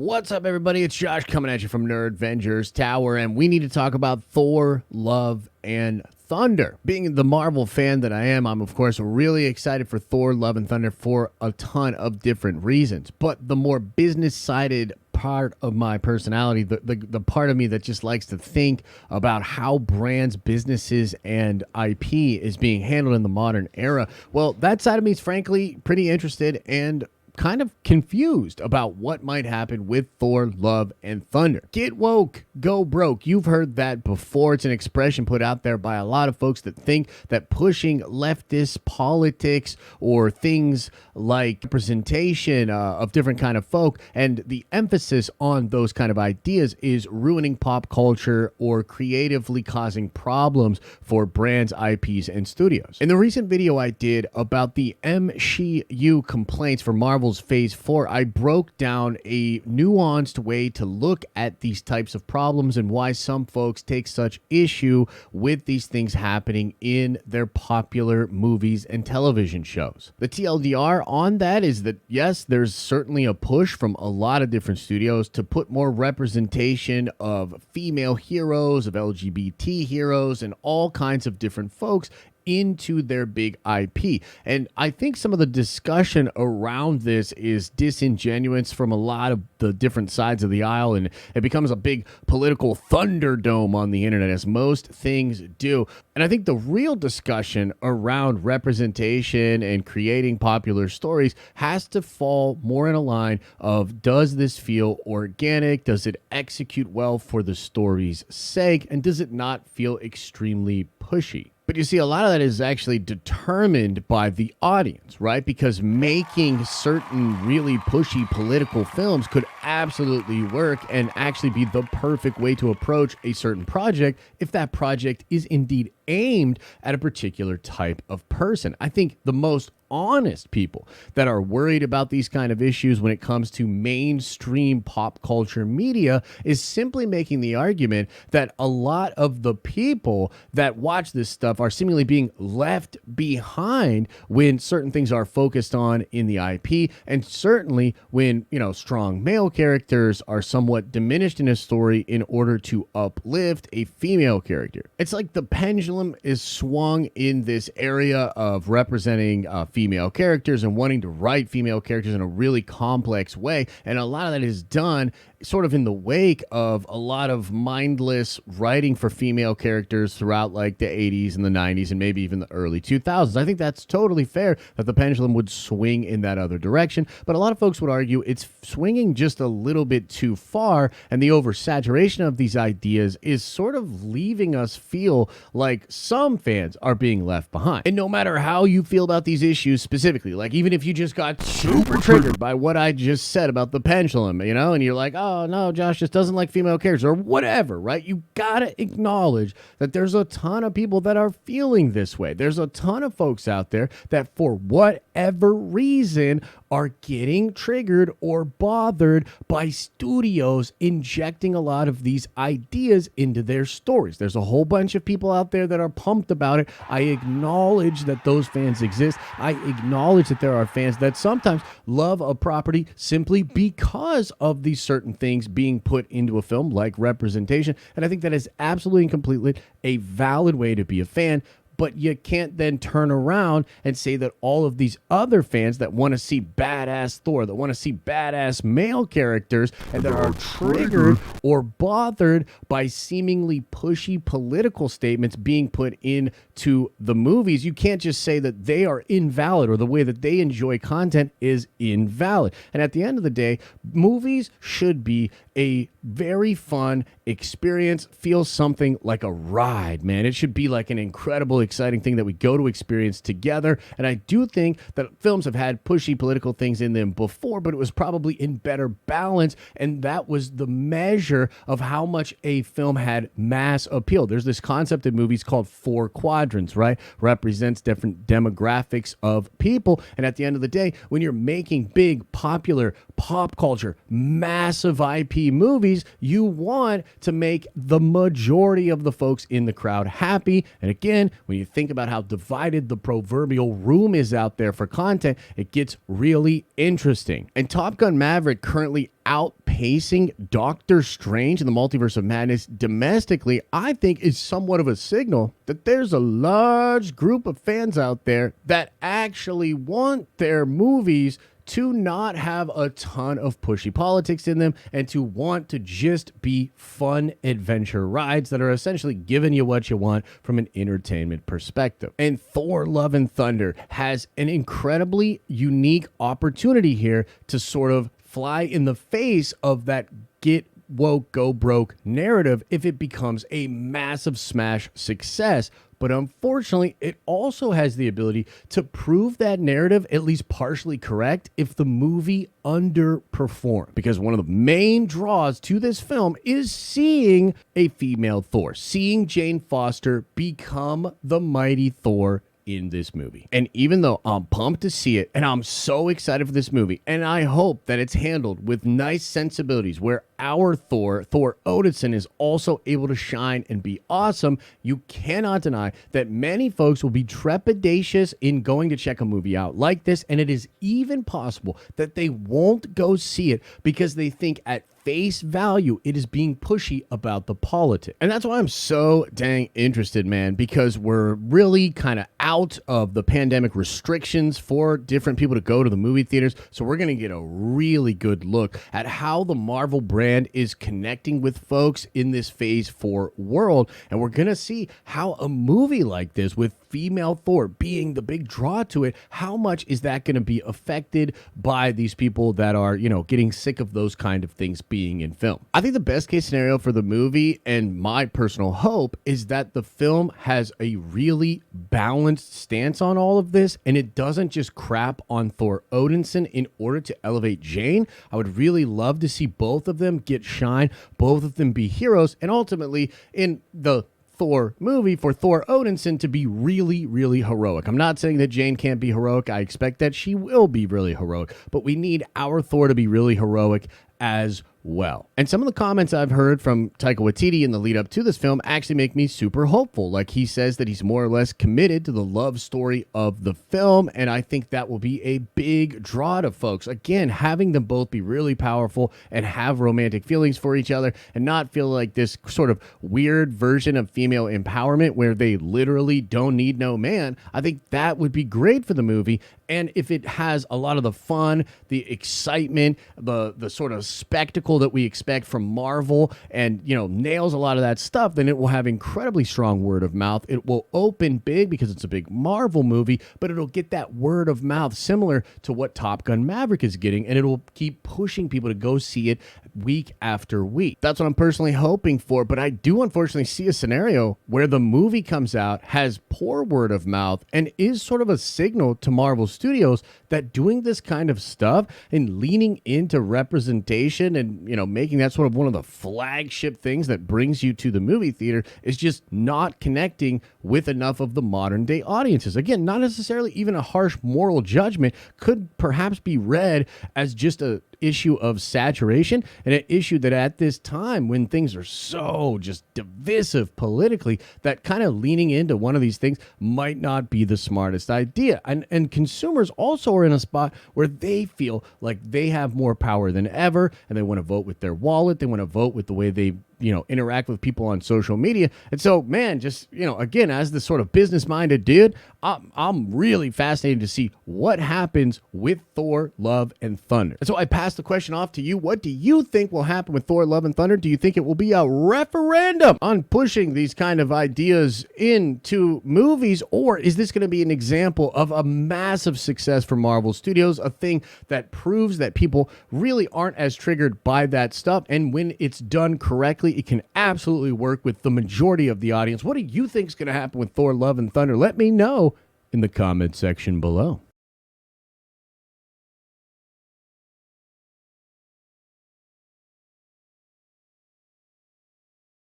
What's up, everybody? It's Josh coming at you from Nerd Vengers Tower, and we need to talk about Thor, Love, and Thunder. Being the Marvel fan that I am, I'm of course really excited for Thor, Love, and Thunder for a ton of different reasons. But the more business-sided part of my personality, the part of me that just likes to think about how brands, businesses, and IP is being handled in the modern era, well, that side of me is frankly pretty interested and kind of confused about what might happen with Thor, Love, and Thunder. Get woke, go broke. You've heard that before. It's an expression put out there by a lot of folks that think that pushing leftist politics or things like representation of different kind of folk and the emphasis on those kind of ideas is ruining pop culture or creatively causing problems for brands, IPs, and studios. In the recent video I did about the MCU complaints for Marvel's Phase 4, I broke down a nuanced way to look at these types of problems and why some folks take such issue with these things happening in their popular movies and television shows. The TLDR on that is that, yes, there's certainly a push from a lot of different studios to put more representation of female heroes, of LGBT heroes, and all kinds of different folks into their big IP. And I think some of the discussion around this is disingenuous from a lot of the different sides of the aisle, and it becomes a big political thunderdome on the internet, as most things do. And I think the real discussion around representation and creating popular stories has to fall more in a line of, does this feel organic? Does it execute well for the story's sake? And does it not feel extremely pushy? But you see, a lot of that is actually determined by the audience, right? Because making certain really pushy political films could absolutely work and actually be the perfect way to approach a certain project if that project is indeed aimed at a particular type of person. I think the most honest people that are worried about these kind of issues when it comes to mainstream pop culture media is simply making the argument that a lot of the people that watch this stuff are seemingly being left behind when certain things are focused on in the IP, and certainly when, strong male characters are somewhat diminished in a story in order to uplift a female character. It's like the pendulum is swung in this area of representing female characters and wanting to write female characters in a really complex way. And a lot of that is done sort of in the wake of a lot of mindless writing for female characters throughout like the 80s and the 90s and maybe even the early 2000s. I think that's totally fair that the pendulum would swing in that other direction. But a lot of folks would argue it's swinging just a little bit too far, and the oversaturation of these ideas is sort of leaving us feel like some fans are being left behind. And no matter how you feel about these issues specifically, like even if you just got super triggered by what I just said about the pendulum, and you're like, oh no, Josh just doesn't like female characters or whatever, right? You gotta acknowledge that there's a ton of people that are feeling this way. There's a ton of folks out there that for whatever reason are getting triggered or bothered by studios injecting a lot of these ideas into their stories. There's a whole bunch of people out there that are pumped about it. I acknowledge that those fans exist. I acknowledge that there are fans that sometimes love a property simply because of these certain things being put into a film, like representation. And I think that is absolutely and completely a valid way to be a fan. But you can't then turn around and say that all of these other fans that want to see badass Thor, that want to see badass male characters, and that are triggered or bothered by seemingly pushy political statements being put into the movies, you can't just say that they are invalid or the way that they enjoy content is invalid. And at the end of the day, movies should be a very fun experience, feel something like a ride, man. It should be like an incredible, exciting thing that we go to experience together. And I do think that films have had pushy political things in them before, but it was probably in better balance. And that was the measure of how much a film had mass appeal. There's this concept in movies called 4 quadrants, right? Represents different demographics of people. And at the end of the day, when you're making big, popular, pop culture, massive IP movies, you want to make the majority of the folks in the crowd happy. And again, when you think about how divided the proverbial room is out there for content, it gets really interesting. And Top Gun Maverick currently outpaced outpacing Doctor Strange in the Multiverse of Madness domestically, I think is somewhat of a signal that there's a large group of fans out there that actually want their movies to not have a ton of pushy politics in them and to want to just be fun adventure rides that are essentially giving you what you want from an entertainment perspective. And Thor Love and Thunder has an incredibly unique opportunity here to sort of fly in the face of that get woke, go broke narrative if it becomes a massive smash success. But unfortunately, it also has the ability to prove that narrative at least partially correct if the movie underperforms. Because one of the main draws to this film is seeing a female Thor, seeing Jane Foster become the mighty Thor in this movie. And even though I'm pumped to see it and I'm so excited for this movie, and I hope that it's handled with nice sensibilities where our Thor Odinson, is also able to shine and be awesome, you cannot deny that many folks will be trepidatious in going to check a movie out like this, and it is even possible that they won't go see it because they think at face value it is being pushy about the politics. And that's why I'm so dang interested, man, because we're really kind of out of the pandemic restrictions for different people to go to the movie theaters. So we're going to get a really good look at how the Marvel brand is connecting with folks in this phase 4 world. And we're going to see how a movie like this with female Thor being the big draw to it, how much is that going to be affected by these people that are, you know, getting sick of those kind of things being in film. I think the best case scenario for the movie, and my personal hope, is that the film has a really balanced stance on all of this and it doesn't just crap on Thor Odinson in order to elevate Jane. I would really love to see both of them get shine, both of them be heroes, and ultimately in the Thor movie for Thor Odinson to be really, really heroic. I'm not saying that Jane can't be heroic. I expect that she will be really heroic, but we need our Thor to be really heroic as well. And some of the comments I've heard from Taika Waititi in the lead up to this film actually make me super hopeful. Like, he says that he's more or less committed to the love story of the film, and I think that will be a big draw to folks. Again, having them both be really powerful and have romantic feelings for each other and not feel like this sort of weird version of female empowerment where they literally don't need no man. I think that would be great for the movie. And if it has a lot of the fun, the excitement, the sort of spectacle that we expect from Marvel and, you know, nails a lot of that stuff, then it will have incredibly strong word of mouth. It will open big because it's a big Marvel movie, but it'll get that word of mouth similar to what Top Gun Maverick is getting, and it'll keep pushing people to go see it week after week. That's what I'm personally hoping for, but I do unfortunately see a scenario where the movie comes out, has poor word of mouth, and is sort of a signal to Marvel Studios that doing this kind of stuff and leaning into representation and, you know, making that sort of one of the flagship things that brings you to the movie theater is just not connecting with enough of the modern day audiences. Again, not necessarily even a harsh moral judgment, could perhaps be read as just a issue of saturation and an issue that at this time when things are so just divisive politically, that kind of leaning into one of these things might not be the smartest idea. And consumers also are in a spot where they feel like they have more power than ever, and they want to vote with their wallet. They want to vote with the way they, you know, interact with people on social media. And so, man, just, you know, again, as this sort of business-minded dude, I'm really fascinated to see what happens with Thor Love and Thunder. And so I pass the question off to you. What do you think will happen with Thor Love and Thunder? Do you think it will be a referendum on pushing these kind of ideas into movies, or is this going to be an example of a massive success for Marvel Studios, a thing that proves that people really aren't as triggered by that stuff, and when it's done correctly, it can absolutely work with the majority of the audience? What do you think is going to happen with Thor Love and Thunder? Let me know in the comment section below.